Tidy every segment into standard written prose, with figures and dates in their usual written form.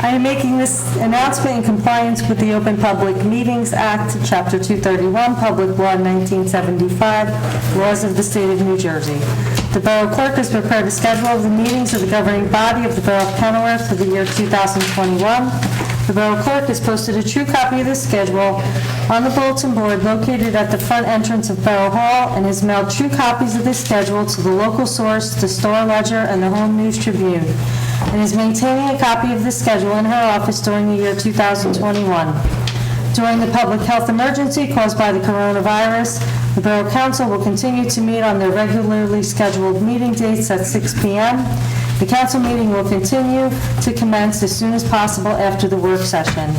I am making this announcement in compliance with the Open Public Meetings Act, Chapter 231, Public Law 1975, laws of the state of New Jersey. The Borough Clerk has prepared a schedule of the meetings of the governing body of the Borough of Kenilworth for the year 2021. The Borough Clerk has posted a true copy of the schedule on the bulletin board located at the front entrance of Borough Hall and has mailed true copies of this schedule to the local source, the Star Ledger, and the Home News Tribune, and is maintaining a copy of the schedule in her office during the year 2021. During the public health emergency caused by the coronavirus, the Borough Council will continue to meet on their regularly scheduled meeting dates at 6 p.m. The council meeting will continue to commence as soon as possible after the work session.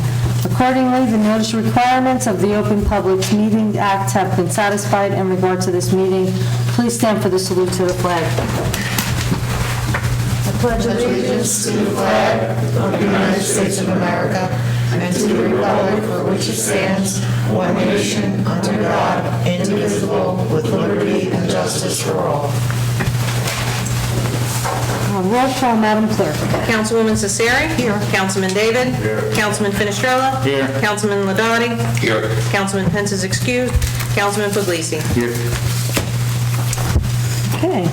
Accordingly, the notice requirements of the Open Public Meeting Act have been satisfied in regard to this meeting. Please stand for the salute to the flag. I pledge Allegiance to the flag of the United States of America and to the republic for which it stands, one nation, under God, indivisible, with liberty and justice for all. Roll call, Madam Clerk. Councilwoman Cesari. Here. Councilman David. Here. Councilman Finestrella. Here. Councilman Ladati. Here. Councilman Pence is excused. Councilman Puglisi. Here. Okay.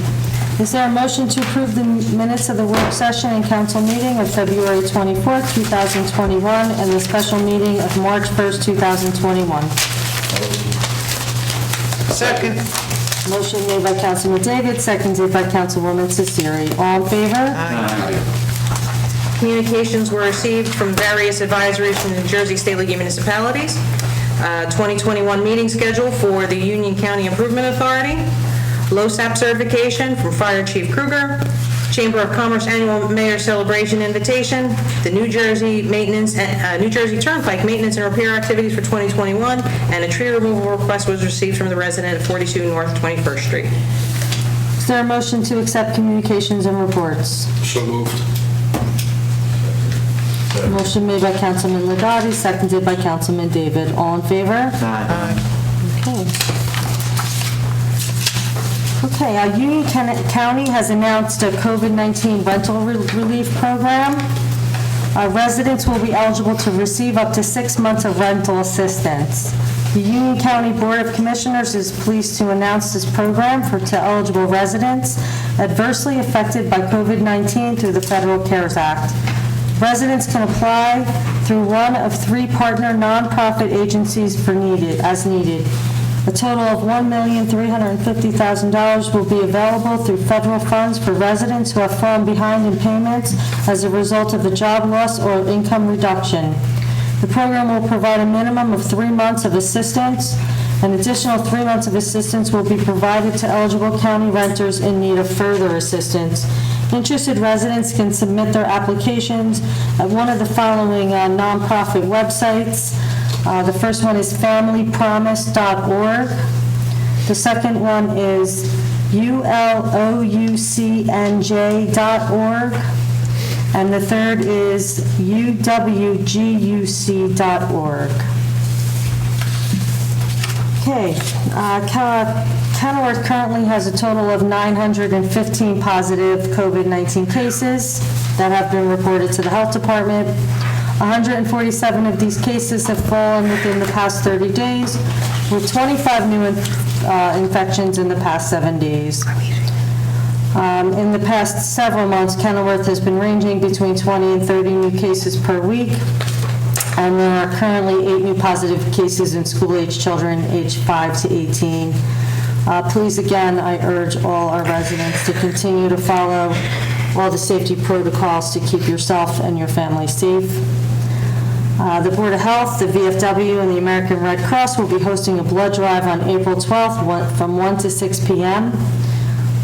Is there a motion to approve the minutes of the work session and council meeting of February 24th, 2021, and the special meeting of March 1st, 2021? Second. Motion made by Councilman David, seconded by Councilwoman Cesari. All in favor? Communications were received from various advisories from the New Jersey State League of Municipalities. 2021 meeting schedule for the Union County Improvement Authority. LoSAP certification from Fire Chief Kruger. Chamber of Commerce Annual Mayor Celebration Invitation, the New Jersey Turnpike Maintenance and Repair Activities for 2021, and a tree removal request was received from the resident at 42 North 21st Street. Is there a motion to accept communications and reports? So moved. Motion made by Councilman Ladati, seconded by Councilman David. All in favor? Aye. Okay. Okay, Union County has announced a COVID-19 rental relief program. Residents will be eligible to receive up to 6 months of rental assistance. The Union County Board of Commissioners is pleased to announce this program to eligible residents adversely affected by COVID-19 through the Federal CARES Act. Residents can apply through one of 3 partner nonprofit agencies as needed. A total of $1,350,000 will be available through federal funds for residents who have fallen behind in payments as a result of a job loss or income reduction. The program will provide a minimum of 3 months of assistance. An additional 3 months of assistance will be provided to eligible county renters in need of further assistance. Interested residents can submit their applications at one of the following nonprofit websites. The first one is familypromise.org. The second one is uloucnj.org. And the third is uwguc.org. Okay, Kenilworth currently has a total of 915 positive COVID-19 cases that have been reported to the health department. 147 of these cases have fallen within the past 30 days, with 25 new infections in the past 7 days. In the past several months, Kenilworth has been ranging between 20 and 30 new cases per week, and there are currently 8 new positive cases in school-age children aged 5 to 18. Please, again, I urge all our residents to continue to follow all the safety protocols to keep yourself and your family safe. The Board of Health, the VFW, and the American Red Cross will be hosting a blood drive on April 12th from 1 to 6 p.m.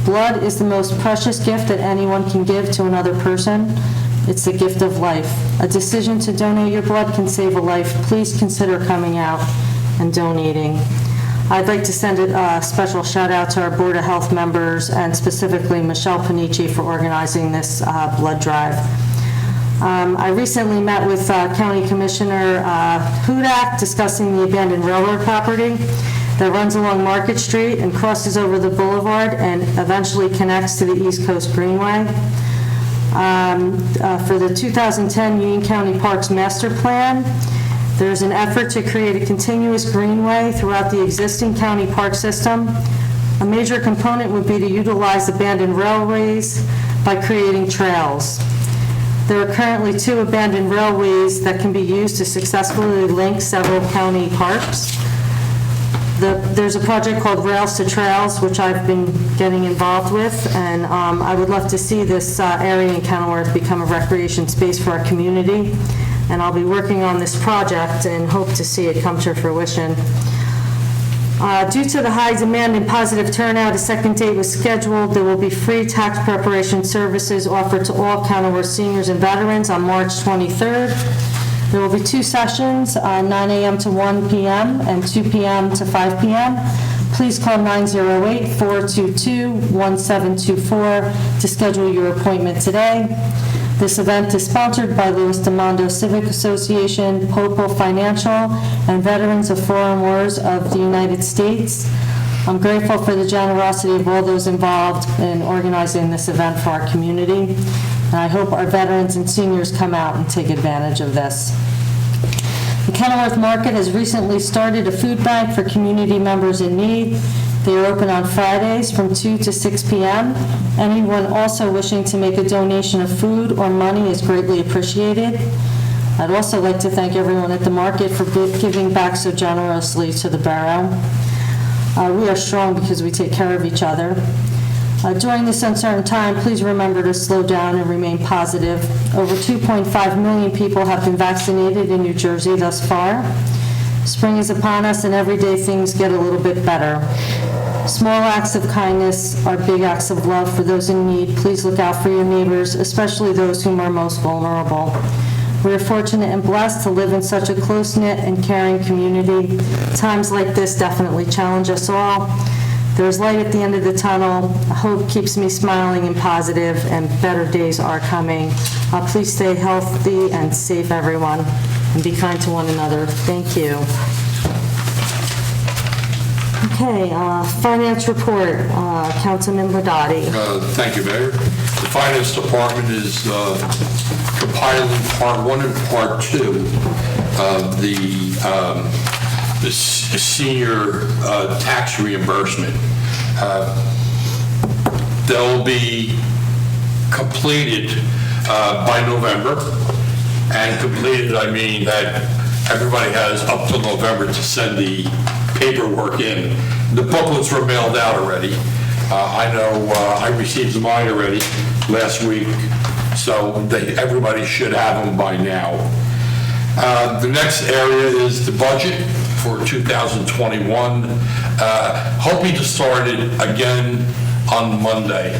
Blood is the most precious gift that anyone can give to another person. It's the gift of life. A decision to donate your blood can save a life. Please consider coming out and donating. I'd like to send a special shout out to our Board of Health members and specifically Michelle Panici for organizing this blood drive. I recently met with County Commissioner Hudak discussing the abandoned railroad property that runs along Market Street and crosses over the boulevard and eventually connects to the East Coast Greenway. For the 2010 Union County Parks Master Plan, there's an effort to create a continuous greenway throughout the existing county park system. A major component would be to utilize abandoned railways by creating trails. There are currently 2 abandoned railways that can be used to successfully link several county parks. There's a project called Rails to Trails, which I've been getting involved with, and I would love to see this area in Kenilworth become a recreation space for our community, and I'll be working on this project and hope to see it come to fruition. Due to the high demand and positive turnout, a second date was scheduled. There will be free tax preparation services offered to all Kenilworth seniors and veterans on March 23rd. There will be 2 sessions, 9 a.m. to 1 p.m. and 2 p.m. to 5 p.m. Please call 908-422-1724 to schedule your appointment today. This event is sponsored by Louis DeMondo Civic Association, Hopewell Financial, and Veterans of Foreign Wars of the United States. I'm grateful for the generosity of all those involved in organizing this event for our community, and I hope our veterans and seniors come out and take advantage of this. The Kenilworth Market has recently started a food bank for community members in need. They are open on Fridays from 2 to 6 p.m. Anyone also wishing to make a donation of food or money is greatly appreciated. I'd also like to thank everyone at the market for giving back so generously to the borough. We are strong because we take care of each other. During this uncertain time, please remember to slow down and remain positive. Over 2.5 million people have been vaccinated in New Jersey thus far. Spring is upon us, and every day things get a little bit better. Small acts of kindness are big acts of love for those in need. Please look out for your neighbors, especially those whom are most vulnerable. We are fortunate and blessed to live in such a close-knit and caring community. Times like this definitely challenge us all. There's light at the end of the tunnel. Hope keeps me smiling and positive, and better days are coming. Please stay healthy and safe, everyone, and be kind to one another. Thank you. Okay, finance report, Councilman Ladati. Thank you, Mayor. The Finance Department is compiling Part 1 and Part 2 of the senior tax reimbursement. They'll be completed by November, and completed, I mean that everybody has up till November to send the paperwork in. The booklets were mailed out already. I know I received mine already last week, so everybody should have them by now. The next area is the budget for 2021. Hoping to start it again on Monday.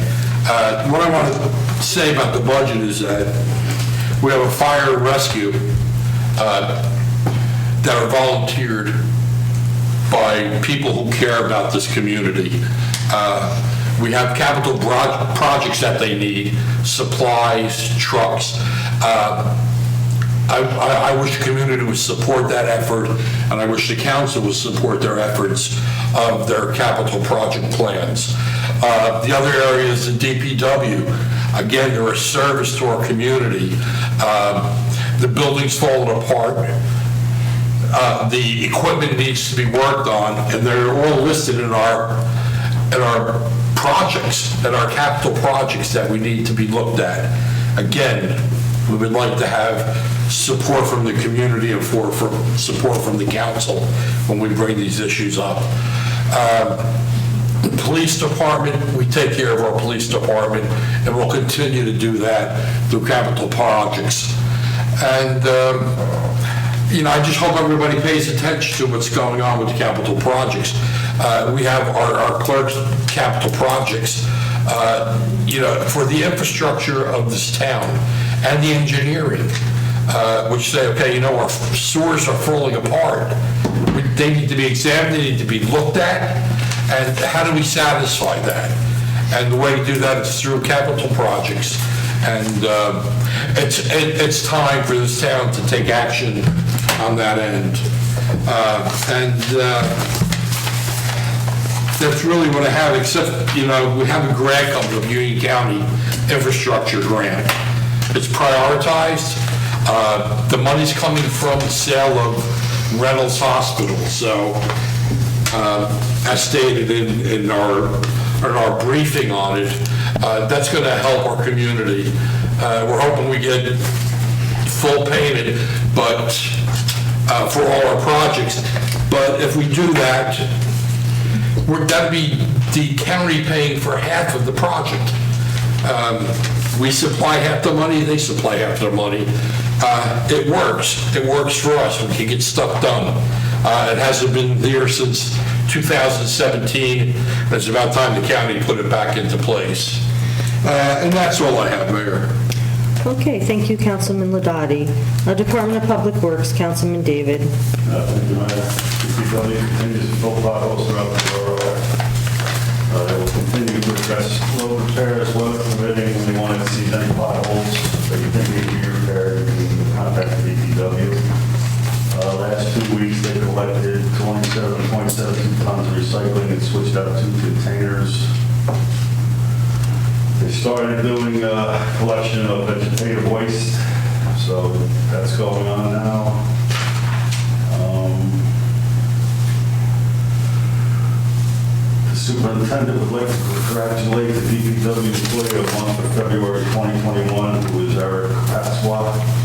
What I want to say about the budget is that we have a fire and rescue that are volunteered by people who care about this community. We have capital projects that they need, supplies, trucks. I wish the community would support that effort, and I wish the council would support their efforts of their capital project plans. The other area is the DPW. Again, they're a service to our community. The building's falling apart. The equipment needs to be worked on, and they're all listed in our projects, in our capital projects that we need to be looked at. Again, we would like to have support from the community and for support from the council when we bring these issues up. The police department, we take care of our police department, and we'll continue to do that through capital projects. And I just hope everybody pays attention to what's going on with the capital projects. We have our clerk's capital projects, for the infrastructure of this town and the engineering, which say, okay, our sewers are falling apart. They need to be examined, they need to be looked at, and how do we satisfy that? And the way to do that is through capital projects. And it's time for this town to take action on that end. That's really what I have, except, we have a grant coming from Union County Infrastructure Grant. It's prioritized. The money's coming from the sale of Reynolds Hospital, so as stated in our briefing on it, that's going to help our community. We're hoping we get full payment, but for all our projects. But if we do that, that'd be the county paying for half of the project. We supply half the money, they supply half the money. It works. It works for us. We can get stuff done. It hasn't been there since 2017. It's about time the county put it back into place. And that's all I have, Mayor. Okay, thank you, Councilman Ladati. Department of Public Works, Councilman David. Thank you, Mayor. DPW continues to fill potholes throughout the borough. They will continue to address road repairs, weather permitting. When they want to see any potholes that you think need to be repaired, you can contact the DPW. Last 2 weeks, they collected 27.72 tons of recycling and switched out 2 containers. They started doing collection of vegetative waste, so that's going on now. The superintendent would like to congratulate the DPW employee of the month for February 2021, who is Eric Pasqua,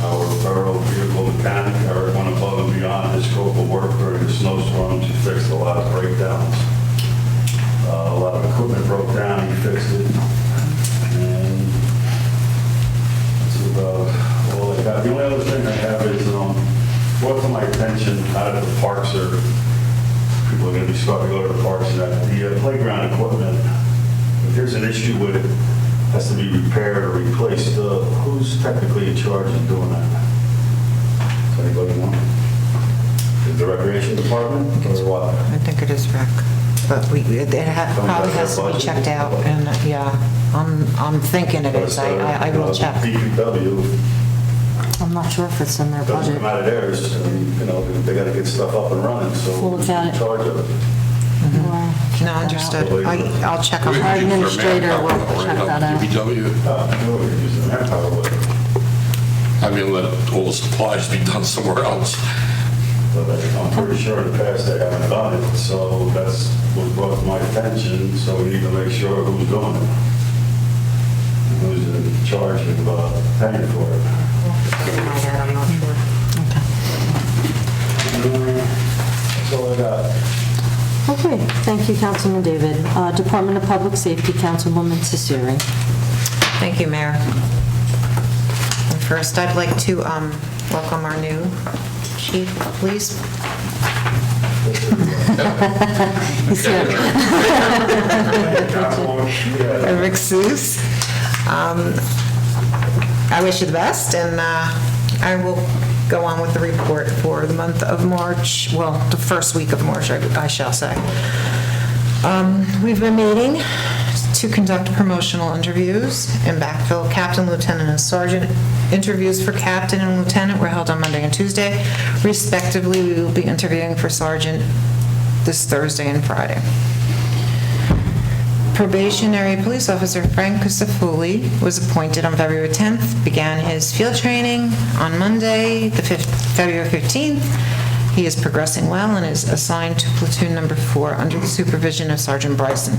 our borough vehicle mechanic. Eric went above and beyond his scope of work during the snowstorms. He fixed a lot of breakdowns. A lot of equipment broke down, he fixed it. And that's about all I got. The only other thing I have is brought to my attention out of the parks, or people are going to be starting to go to the parks, and that the playground equipment, if there's an issue with it, has to be repaired or replaced. Who's technically in charge of doing that? Does anybody know? Is the recreation department or what? I think it is rec, but it probably has to be checked out, and yeah, I'm thinking it is. I will check. DPW, I'm not sure if it's in their doesn't budget. come out of theirs. I mean, they got to get stuff up and running, so We'll who's look at in it. charge of it? No, understood. I'll check on We that. could use their administrator manpower, will check right, that out. DPW. No, we're using manpower with it. I mean, let all the supplies be done somewhere else. But I'm pretty sure in the past they haven't done it, so that's what brought to my attention, so we need to make sure who's doing it. Who's in charge of paying for it. I'm not sure. That's all I got. Okay, thank you, Councilman David. Department of Public Safety, Councilwoman Cesari. Thank you, Mayor. And first, I'd like to welcome our new chief, please. He's here. Rick Seuss. I wish you the best, and I will go on with the report for the month of March, well, the first week of March, I shall say. We've been meeting to conduct promotional interviews and backfill captain, lieutenant, and sergeant. Interviews for captain and lieutenant were held on Monday and Tuesday. Respectively, we will be interviewing for sergeant this Thursday and Friday. Probationary police officer Frank Cusafulli was appointed on February 10th, began his field training on Monday, February 15th. He is progressing well and is assigned to platoon number 4 under the supervision of Sergeant Bryson.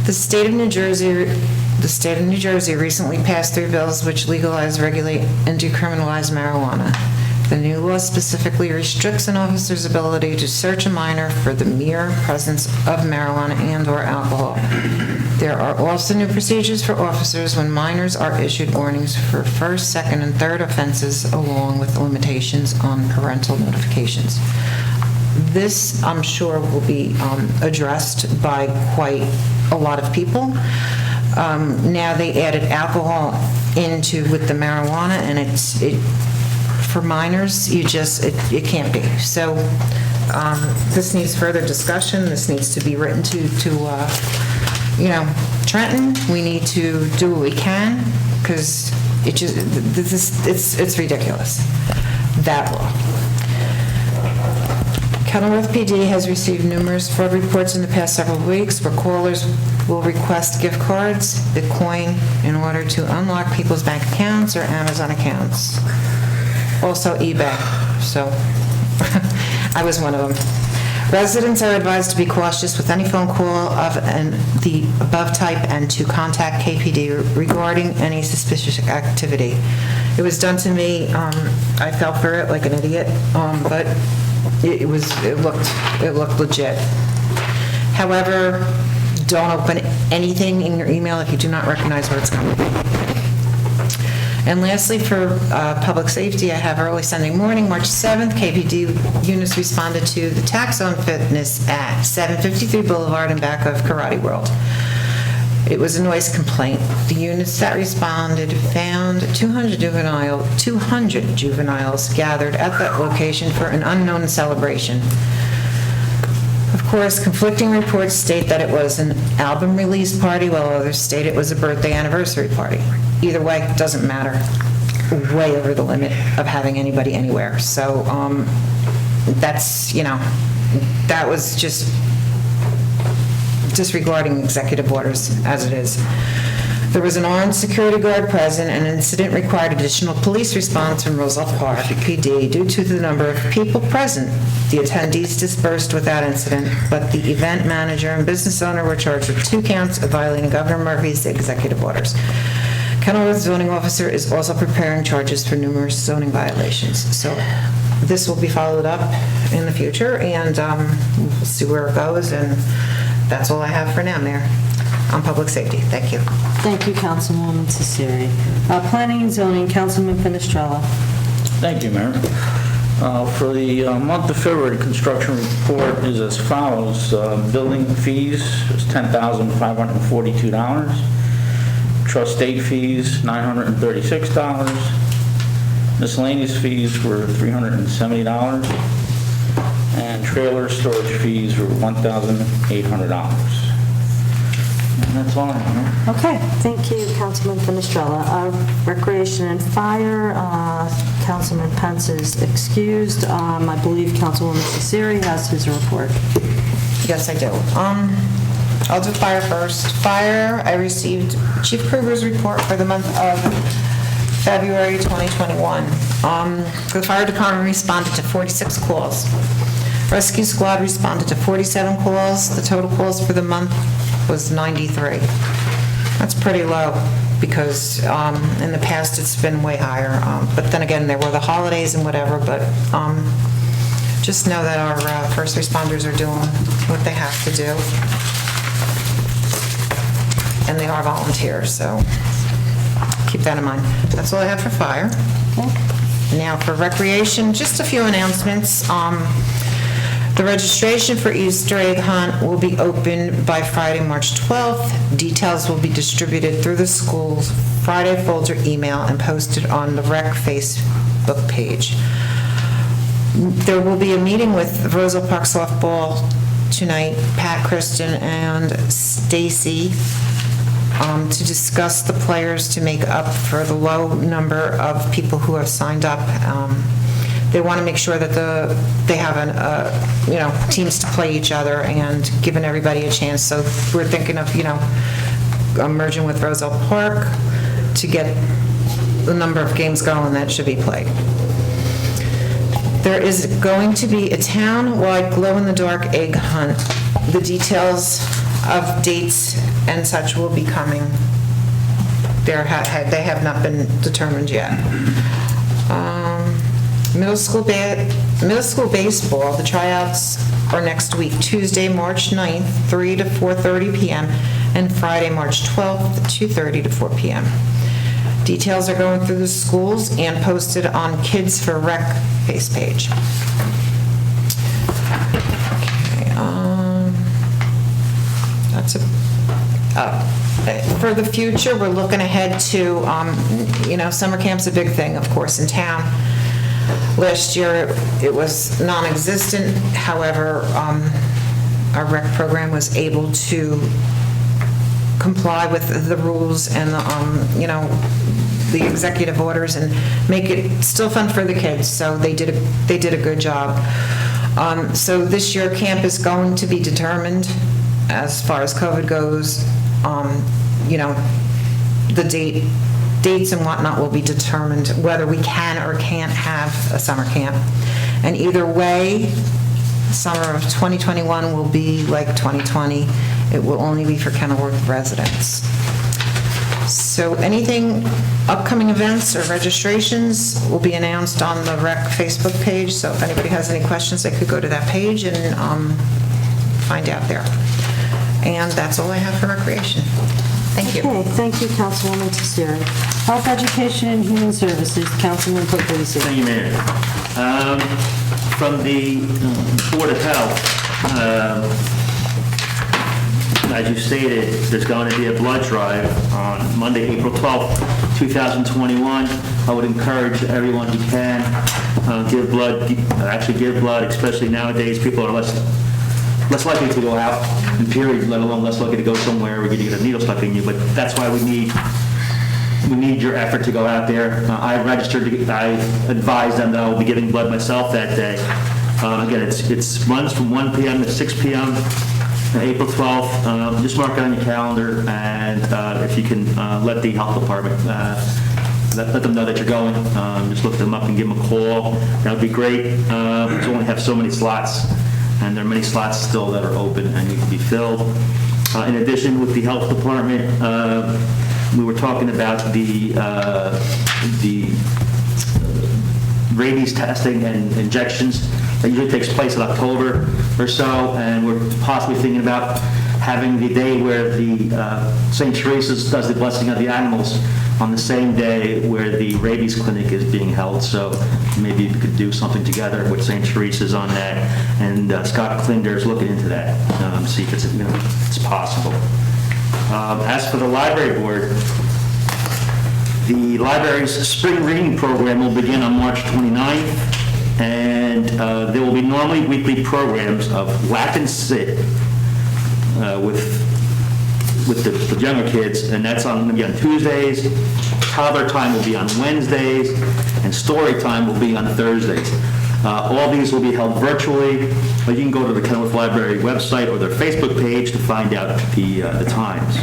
The state of New Jersey recently passed 3 bills which legalize, regulate, and decriminalize marijuana. The new law specifically restricts an officer's ability to search a minor for the mere presence of marijuana and/or alcohol. There are also new procedures for officers when minors are issued warnings for first, second, and third offenses, along with limitations on parental notifications. This, I'm sure, will be addressed by quite a lot of people. Now they added alcohol with the marijuana, and for minors, it can't be. So this needs further discussion. This needs to be written to Trenton. We need to do what we can, because it's ridiculous, that law. Kenilworth PD has received numerous fraud reports in the past several weeks where callers will request gift cards, Bitcoin, in order to unlock people's bank accounts or Amazon accounts. Also eBay, so I was one of them. Residents are advised to be cautious with any phone call of the above type and to contact KPD regarding any suspicious activity. It was done to me, I fell for it like an idiot, but it looked legit. However, don't open anything in your email if you do not recognize where it's coming from. And lastly, for public safety, I have early Sunday morning, March 7th, KPD units responded to the tax zone fitness at 753 Boulevard in back of Karate World. It was a noise complaint. The units that responded found 200 juveniles gathered at that location for an unknown celebration. Of course, conflicting reports state that it was an album release party, while others state it was a birthday anniversary party. Either way, it doesn't matter. Way over the limit of having anybody anywhere. So that's, that was just disregarding executive orders as it is. There was an armed security guard present, and an incident required additional police response from Roosevelt Park PD. Due to the number of people present, the attendees dispersed without incident, but the event manager and business owner were charged with 2 counts of violating Governor Murphy's executive orders. Kenilworth zoning officer is also preparing charges for numerous zoning violations. So this will be followed up in the future, and we'll see where it goes, and that's all I have for now, Mayor, on public safety. Thank you. Thank you, Councilwoman Cesari. Planning and zoning, Councilman Finestrella. Thank you, Mayor. For the month of February, construction report is as follows. Building fees is $10,542. Trust state fees, $936. Miscellaneous fees were $370. And trailer storage fees were $1,800. And that's all I have. Okay, thank you, Councilman Finestrella. Recreation and Fire, Councilman Pence is excused. I believe Councilwoman Cesari has his report. Yes, I do. I'll do fire first. Fire, I received Chief Kruger's report for the month of February 2021. The fire department responded to 46 calls. Rescue squad responded to 47 calls. The total calls for the month was 93. That's pretty low because in the past it's been way higher. But then again, there were the holidays and whatever, but just know that our first responders are doing what they have to do. And they are volunteers, so keep that in mind. That's all I have for fire. Okay. Now for recreation, just a few announcements. The registration for Easter egg hunt will be open by Friday, March 12th. Details will be distributed through the school's Friday folder email and posted on the rec Facebook page. There will be a meeting with Roosevelt Park softball tonight, Pat, Kristen, and Stacy, to discuss the players to make up for the low number of people who have signed up. They want to make sure that they have teams to play each other and giving everybody a chance. So we're thinking of, merging with Roosevelt Park to get the number of games going that should be played. There is going to be a town-wide glow-in-the-dark egg hunt. The details of dates and such will be coming. They have not been determined yet. Middle school baseball, the tryouts are next week, Tuesday, March 9th, 3 to 4:30 p.m., and Friday, March 12th, 2:30 to 4 p.m. Details are going through the schools and posted on Kids for Rec face page. Okay, that's it. For the future, we're looking ahead to, summer camp's a big thing, of course, in town. Last year, it was non-existent. However, our rec program was able to comply with the rules and, the executive orders and make it still fun for the kids. So they did a good job. So this year, camp is going to be determined as far as COVID goes. You know, the dates and whatnot will be determined, whether we can or can't have a summer camp. And either way, summer of 2021 will be like 2020. It will only be for Kenilworth residents. So anything, upcoming events or registrations will be announced on the rec Facebook page. So if anybody has any questions, they could go to that page and find out there. And that's all I have for recreation. Thank you. Okay, thank you, Councilwoman Tsiri. Health, Education, and Human Services, Councilman Puglisi. Thank you, Mayor. From the Board of Health, as you stated, there's going to be a blood drive on Monday, April 12th, 2021. I would encourage everyone who can give blood, especially nowadays. People are less likely to go out in period, let alone less likely to go somewhere where you're going to get a needle stuck in you. But that's why we need your effort to go out there. I registered, I advised them that I will be giving blood myself that day. Again, it runs from 1 p.m. to 6 p.m. April 12th. Just mark it on your calendar, and if you can let the health department, let them know that you're going. Just look them up and give them a call. That would be great. We only have so many slots, and there are many slots still that are open and need to be filled. In addition, with the health department, we were talking about the rabies testing and injections that usually takes place in October or so, and we're possibly thinking about having the day where the St. Teresa's does the blessing of the animals on the same day where the rabies clinic is being held. So maybe we could do something together with St. Teresa's on that, and Scott Klinder is looking into that, see if it's possible. As for the library board, the library's spring reading program will begin on March 29th, and there will be normally weekly programs of Lap and Sit with the younger kids, and that's going to be on Tuesdays. Toddler time will be on Wednesdays, and story time will be on Thursdays. All these will be held virtually, but you can go to the Kenilworth Library website or their Facebook page to find out the times.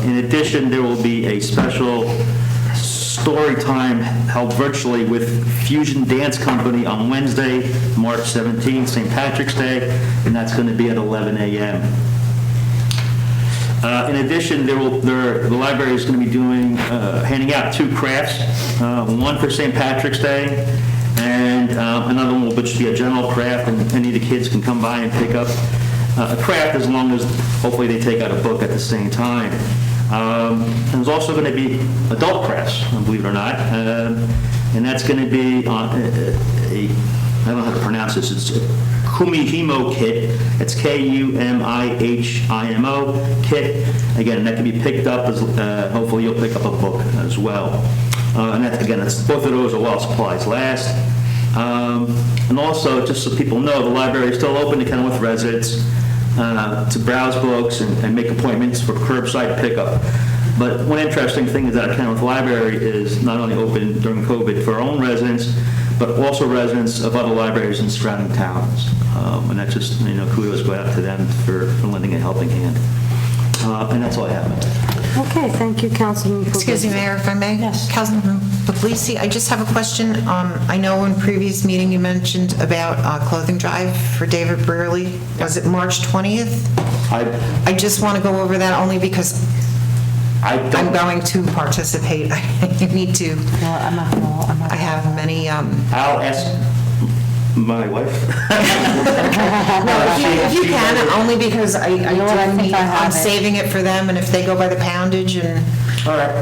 In addition, there will be a special story time held virtually with Fusion Dance Company on Wednesday, March 17th, St. Patrick's Day, and that's going to be at 11 a.m. In addition, the library is going to be handing out 2 crafts, one for St. Patrick's Day, and another one will just be a general craft, and any of the kids can come by and pick up a craft as long as hopefully they take out a book at the same time. And there's also going to be adult crafts, believe it or not, and that's going to be I don't know how to pronounce this, it's Kumihimo kit. It's Kumihimo kit. Again, that can be picked up, hopefully you'll pick up a book as well. And that's both of those are while supplies last. And also, just so people know, the library is still open to Kenilworth residents to browse books and make appointments for curbside pickup. But one interesting thing is that Kenilworth Library is not only open during COVID for our own residents, but also residents of other libraries in surrounding towns. And that's just, kudos go out to them for lending a helping hand. And that's all I have. Okay, thank you, Councilman Puglisi. Excuse me, Mayor, if I may? Yes. Councilman Puglisi, I just have a question. I know in previous meeting you mentioned about clothing drive for David Brearley. Was it March 20th? I just want to go over that only because I'm going to participate. I need to. No, I'm not gonna. I have many. I'll ask my wife. No, if you can, only because I know what, I think need, I have I'm it. saving it for them, and if they go by the poundage and, All right.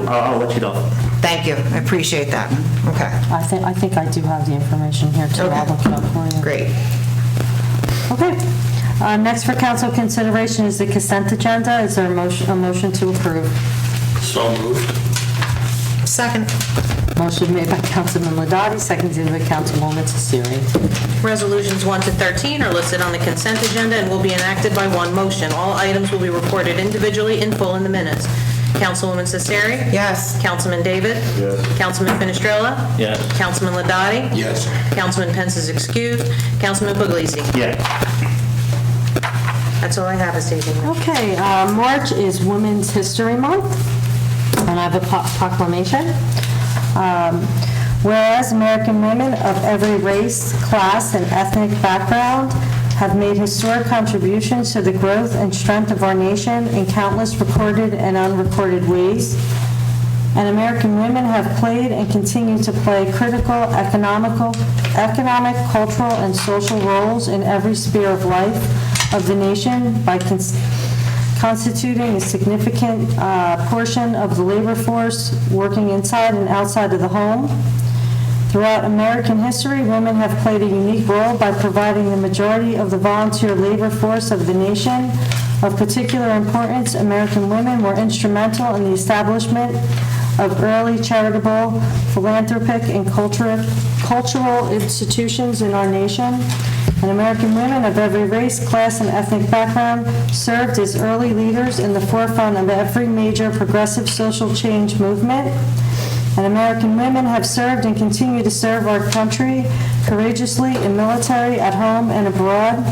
I'll let you know. thank you, I appreciate that. Okay, I think I do have the information here too. I'll look it up for you. great. Okay. Next for council consideration is the consent agenda. Is there a motion to approve? So moved. Second. Motion made by Councilman Ladati, seconded by Councilwoman Tsiri. Resolutions 1 to 13 are listed on the consent agenda and will be enacted by one motion. All items will be reported individually in full in the minutes. Councilwoman Cesari. Yes. Councilman David. Yes. Councilman Fenestrella. Yes. Councilman Ladati. Yes. Councilman Pence is excused. Councilman Puglisi. Yes. That's all I have this evening. Okay, March is Women's History Month, and I have a proclamation. Whereas American women of every race, class, and ethnic background have made historic contributions to the growth and strength of our nation in countless recorded and unrecorded ways, and American women have played and continue to play critical economic, cultural, and social roles in every sphere of life of the nation by constituting a significant portion of the labor force working inside and outside of the home. Throughout American history, women have played a unique role by providing the majority of the volunteer labor force of the nation. Of particular importance, American women were instrumental in the establishment of early charitable, philanthropic, and cultural institutions in our nation. And American women of every race, class, and ethnic background served as early leaders in the forefront of every major progressive social change movement. And American women have served and continue to serve our country courageously in military, at home, and abroad.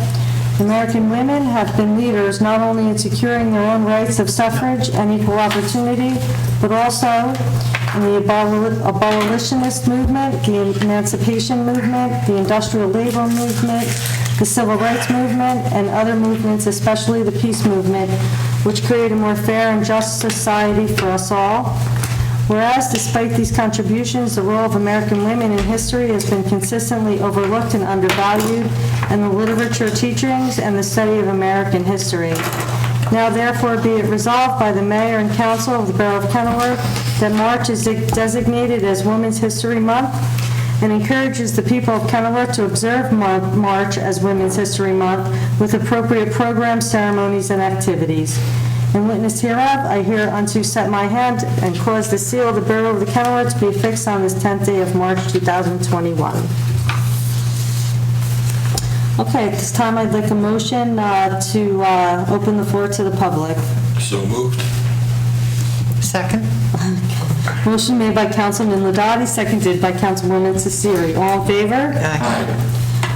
American women have been leaders not only in securing their own rights of suffrage and equal opportunity, but also in the abolitionist movement, the emancipation movement, the industrial labor movement, the civil rights movement, and other movements, especially the peace movement, which create a more fair and just society for us all. Whereas, despite these contributions, the role of American women in history has been consistently overlooked and undervalued in the literature teachings and the study of American history. Now therefore be it resolved by the Mayor and Council of the Borough of Kenilworth that March is designated as Women's History Month and encourages the people of Kenilworth to observe March as Women's History Month with appropriate programs, ceremonies, and activities. In witness hereof, I hereunto set my hand and cause the seal of the Borough of the Kenilworth to be affixed on this 10th day of March 2021. Okay, at this time, I'd like a motion to open the floor to the public. So moved. Second? Motion made by Councilman Ladati, seconded by Councilwoman Cesari. All in favor? Aye.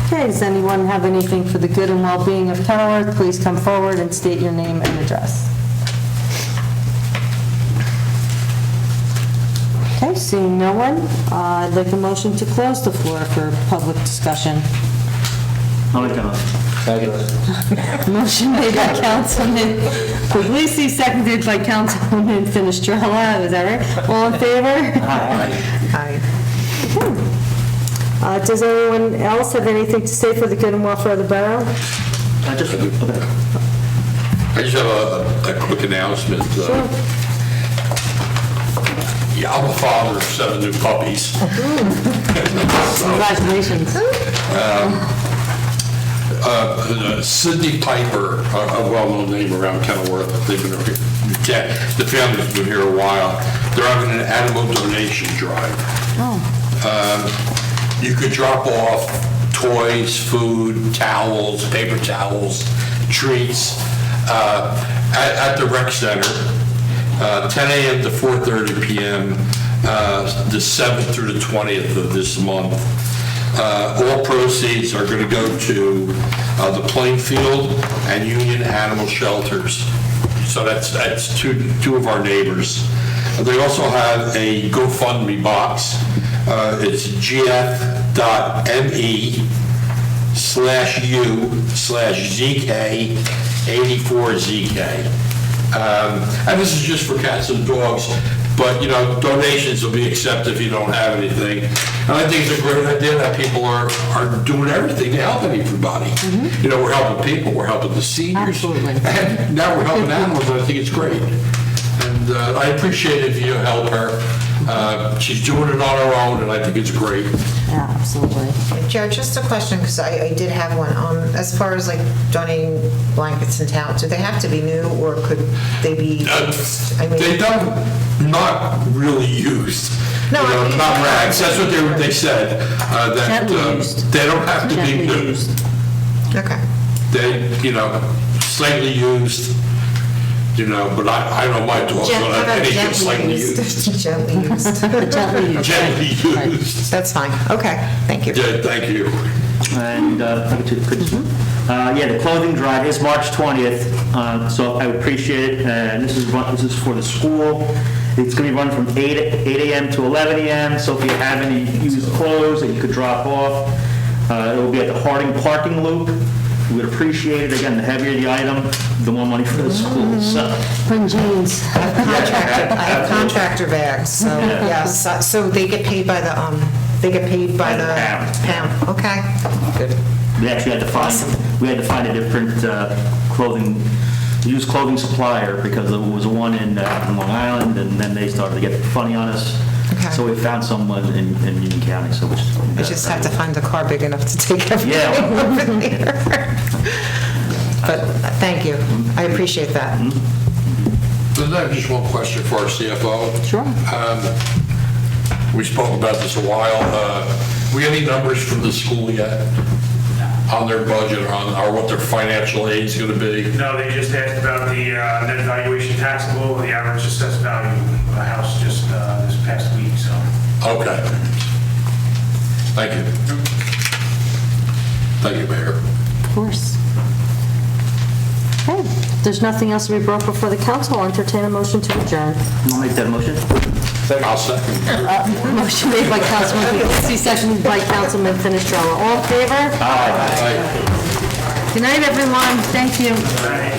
Okay, does anyone have anything for the good and well-being of Kenilworth? Please come forward and state your name and address. Okay, seeing no one, I'd like a motion to close the floor for public discussion. I'll make that motion. Motion made by Councilman Puglisi, seconded by Councilwoman Fenestrella. Is that right? All in favor? Aye. Does anyone else have anything to say for the good and welfare of the borough? I just have a quick announcement. Yeah, I'm a father of 7 new puppies. Congratulations. Sidney Piper, a well-known name around Kenilworth. They've been here, the family's been here a while. They're having an animal donation drive. You could drop off toys, food, towels, paper towels, treats at the rec center, 10 a.m. to 4:30 p.m., the 7th through the 20th of this month. All proceeds are going to go to the Plainfield and Union Animal Shelters. So that's two of our neighbors. They also have a GoFundMe box. It's gf.me/u/zk84zk. And this is just for cats and dogs, but, you know, donations will be accepted if you don't have anything. And I think it's a great idea that people are doing everything to help everybody. You know, we're helping people, we're helping the seniors. Absolutely. And now we're helping animals, and I think it's great. And I appreciate it if you help her. She's doing it on her own, and I think it's great. Yeah, absolutely. Jared, just a question, because I did have one. As far as like donating blankets and towels, do they have to be new, or could they be used? I mean, They don't, not really used. No, You know, I mean- not rags, that's what they said, that Gently used. they don't have to be Gently new. used. Okay. They, you know, slightly used, you know, but I know my dogs don't have anything slightly used. Gently used. Gently used. Gently used. That's fine. Okay, thank you. Yeah, thank you. And, yeah, the clothing drive is March 20th, so I would appreciate it, and this is for the school. It's going to be run from 8 a.m. to 11 a.m., so if you have any used clothes that you could drop off, it will be at the Harding parking loop. We would appreciate it, again, the heavier the item, the more money for the school, so. Bring jeans. I have contractor bags, so, yes, so they get paid by the, pound. Okay, good. We actually had to find, a different used clothing supplier, because there was one in Long Island, and then they started to get funny on us. Okay. So we found someone in Union County, so we I just have to find a car big enough to take everything Yeah. over there. But thank you, I appreciate that. Then I have just one question for our CFO. Sure. We spoke about this a while. We have any numbers from the school yet on their budget or what their financial aid is going to be? No, they just asked about the net valuation taxable, the average assessed value of a house just this past week, so. Okay. Thank you. Thank you, Mayor. Of course. Okay, if there's nothing else to be brought before the council, I'll entertain a motion to adjourn. I'll make that motion. I'll second. Motion made by Councilman Puglisi, seconded by Councilman Finestrella. All in favor? Aye. Good night, everyone. Thank you. Right.